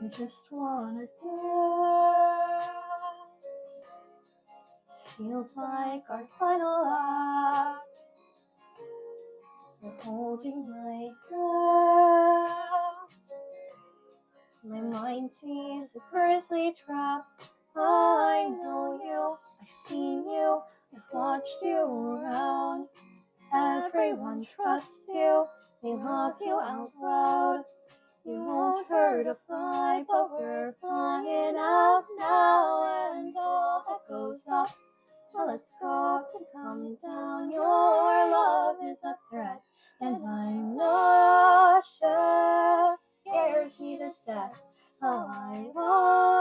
I just wanna dance. Feels like our final act. You're holding my hand. My mind sees a grisly trap. I know you, I've seen you, I've watched you around. Everyone trusts you, they love you out loud. You won't hurt a fly, but we're flying out now, and all that goes up, well, it's got to come down. Your love is a threat, and I'm nauseous, scares me to death. How I want